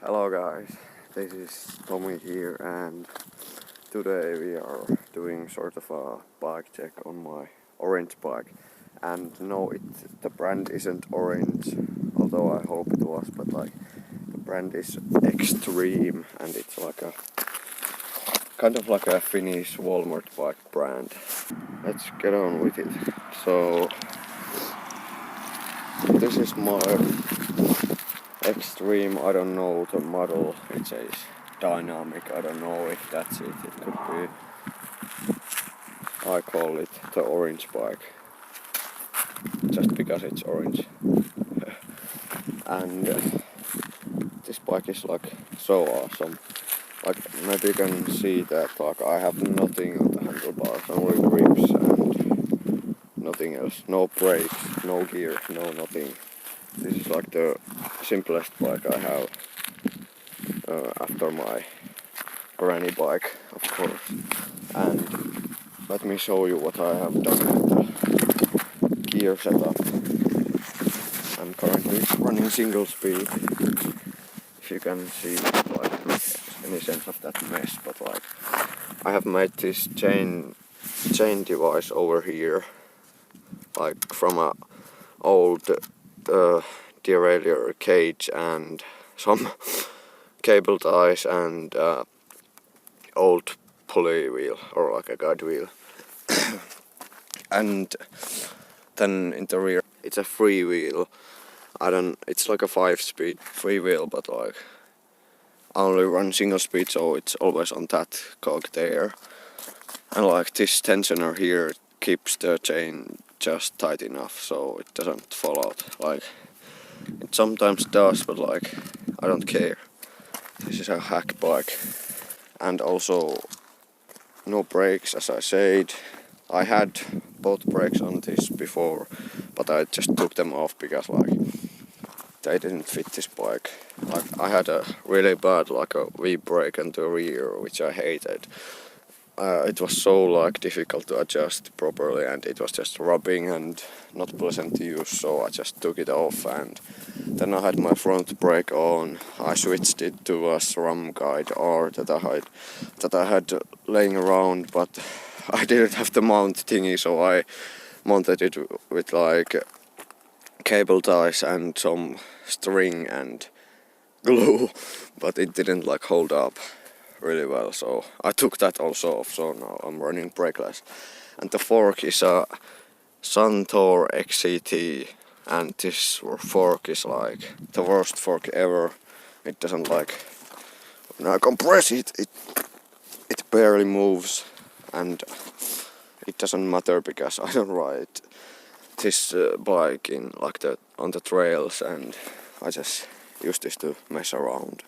Hello guys, this is Tommy here and today we are doing sort of a bike check on my orange bike. And no, the brand isn't orange, although I hope it was, but like the brand is Extreme and it's like a kind of like a Finnish Walmart bike brand. Let's get on with it. So this is my Extreme, I don't know the model, it says Dynamic, I don't know if that's it, it could be. I call it the orange bike, just because it's orange. And this bike is like so awesome. Like maybe you can see that like I have nothing on the handlebars, only grips and nothing else. No brakes, no gear, no nothing. This is like the simplest bike I have after my granny bike, of course. And let me show you what I have done with the gear setup. I'm currently running single speed. If you can see like any sense of that mess, but like I have made this chain device over here, like from a old derailleur cage and some cable ties and old pulley wheel or like a guide wheel. And then in the rear it's a freewheel. It's like a 5-speed freewheel, but like I only run single speed, so it's always on that cog there. And like this tensioner here keeps the chain just tight enough so it doesn't fall out. Like it sometimes does, but like I don't care. This is a hack bike. And also no brakes, as I said. I had both brakes on this before, but I just took them off because like they didn't fit this bike. Like I had a really bad like a V-brake on the rear, which I hated. It was so like difficult to adjust properly and it was just rubbing and not pleasant to use, so I just took it off. And then I had my front brake on. I switched it to a SRAM Guide R that I had laying around, but I didn't have the mount thingy, so I mounted it with like cable ties and some string and glue, but it didn't like hold up really well, so I took that also off, so now I'm running brakeless. And the fork is a Suntour XCT, and this fork is like the worst fork ever. It doesn't like, when I compress it barely moves, and it doesn't matter because I don't ride this bike in like on the trails, and I just use this to mess around.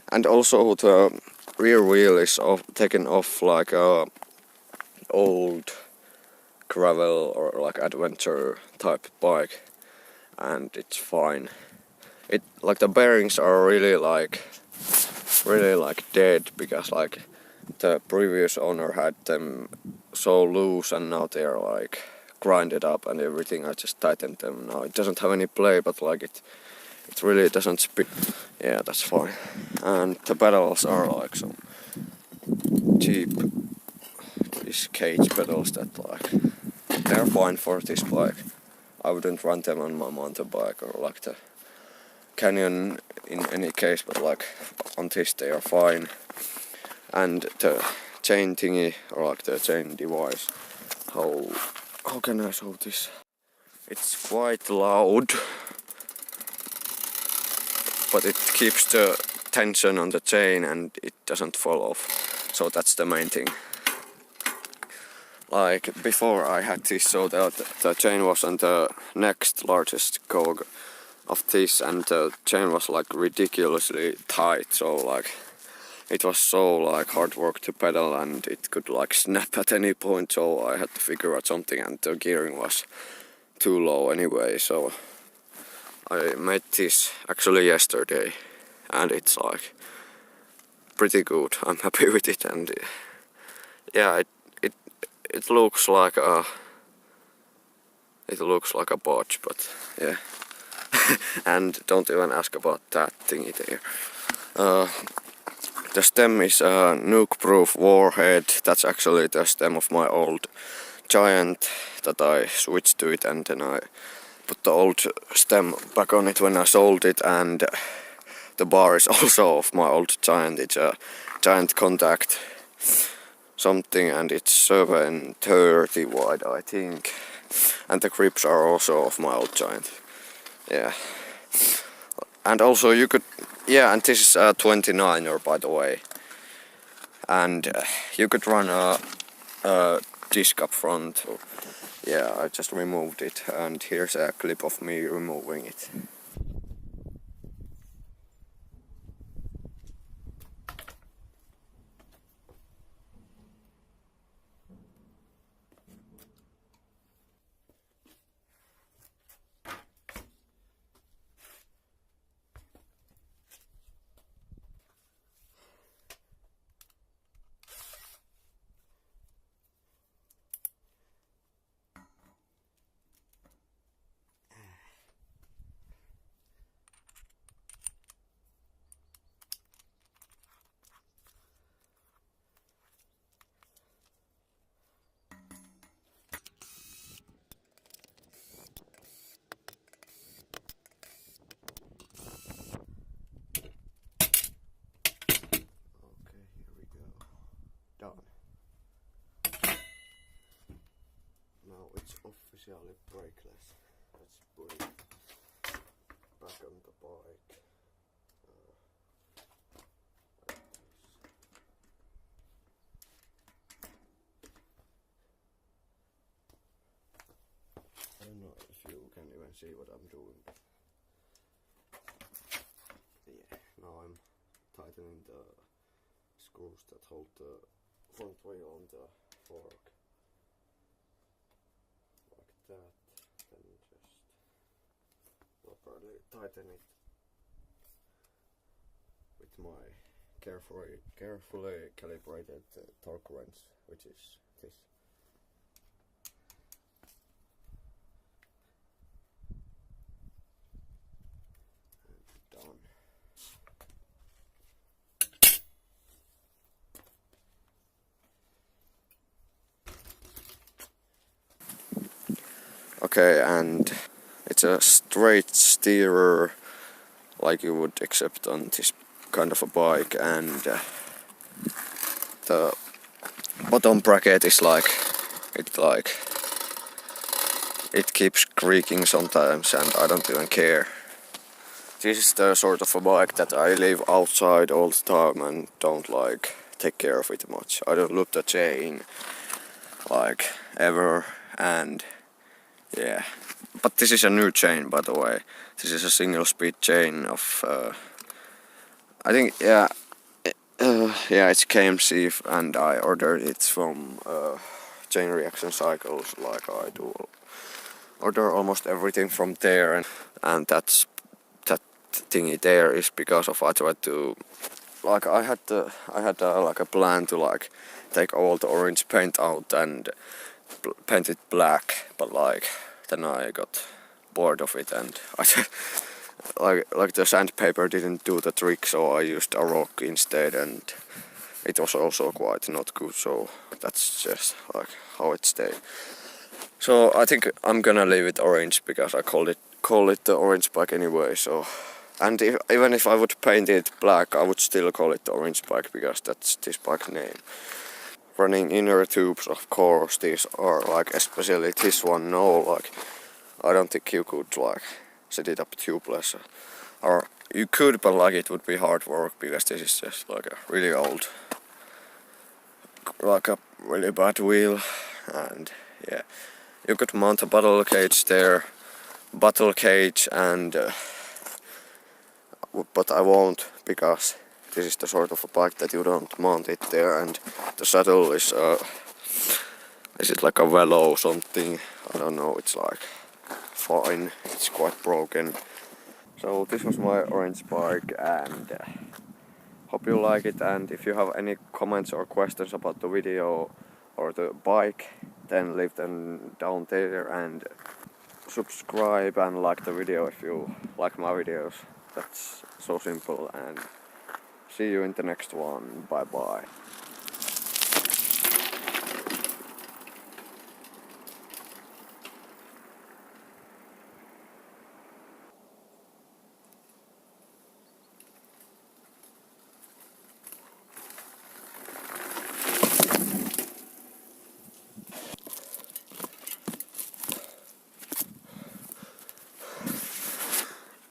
And also the rear wheel is taken off like a old gravel or like adventure type bike, and it's fine. It like the bearings are really like dead because like the previous owner had them so loose and now they're like grinded up and everything. I just tightened them now. It doesn't have any play, but like it really doesn't spin. Yeah, that's fine. And the pedals are like some cheap these cage pedals that like they're fine for this bike. I wouldn't run them on my mountain bike or like the Canyon in any case, but like on this they are fine. And the chain thingy or like the chain device, how can I show this? It's quite loud, but it keeps the tension on the chain and it doesn't fall off, so that's the main thing. Like before I had this so that the chain was on the next largest cog of this, and the chain was like ridiculously tight, so like it was so like hard work to pedal and it could like snap at any point, so I had to figure out something, and the gearing was too low anyway, so I made this actually yesterday and it's like pretty good. I'm happy with it, and yeah, it looks like a botch, but yeah. And don't even ask about that thingy there. The stem is a nuke-proof warhead. That's actually the stem of my old Giant that I switched to it, and then I put the old stem back on it when I sold it, and the bar is also of my old Giant. It's a Giant Contact something, and it's 730 wide, I think. And the grips are also of my old Giant. Yeah. And also you could, yeah, and this is a 29er, by the way. And you could run a disc up front. Yeah, I just removed it, and here's a clip of me removing it. Done. Now it's officially brakeless. Let's put it back on the bike. I don't know if you can even see what I'm doing. Yeah, now I'm tightening the screws that hold the front wheel on the fork. Like that. Then just properly tighten it with my carefully calibrated torque wrench, which is this. And done. Okay, and it's a straight steerer like you would accept on this kind of a bike, and the bottom bracket is it keeps creaking sometimes, and I don't even care. This is the sort of a bike that I leave outside all the time and don't take care of it much. I don't loop the chain ever, and yeah. But this is a new chain, by the way. This is a single speed chain of I think, yeah, it's KMC, and I ordered it from Chain Reaction Cycles, like I do. Order almost everything from there, and that thingy there is because of I tried to I had a plan to take all the orange paint out and paint it black, but then I got bored of it, and I the sandpaper didn't do the trick, so I used a rock instead, and it was also quite not good, so that's just how it stayed. So I think I'm gonna leave it orange because I call it the orange bike anyway. So, and even if I would paint it black, I would still call it the orange bike because that's this bike name. Running inner tubes, of course, these are especially this one. No, I don't think you could set it up tubeless, or you could, but it would be hard work because this is just a really old, a really bad wheel, and yeah. You could mount a bottle cage there, and but I won't, because this is the sort of a bike that you don't mount it there, and the saddle is it like a Velo or something? I don't know. It's fine. It's quite broken. So this was my orange bike, and hope you like it. And if you have any comments or questions about the video or the bike, then leave them down there, and subscribe and like the video if you like my videos. That's so simple, and see you in the next one. Bye bye.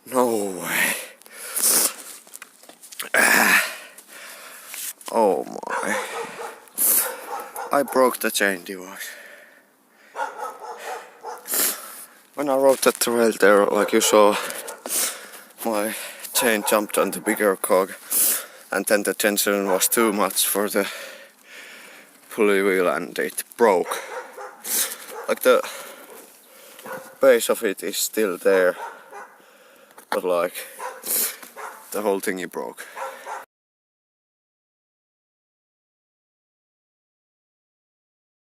No way. Oh my. I broke the chain device. When I rode that trail there, like you saw, my chain jumped on the bigger cog, and then the tension was too much for the pulley wheel and it broke. Like the base of it is still there, but like the whole thingy broke.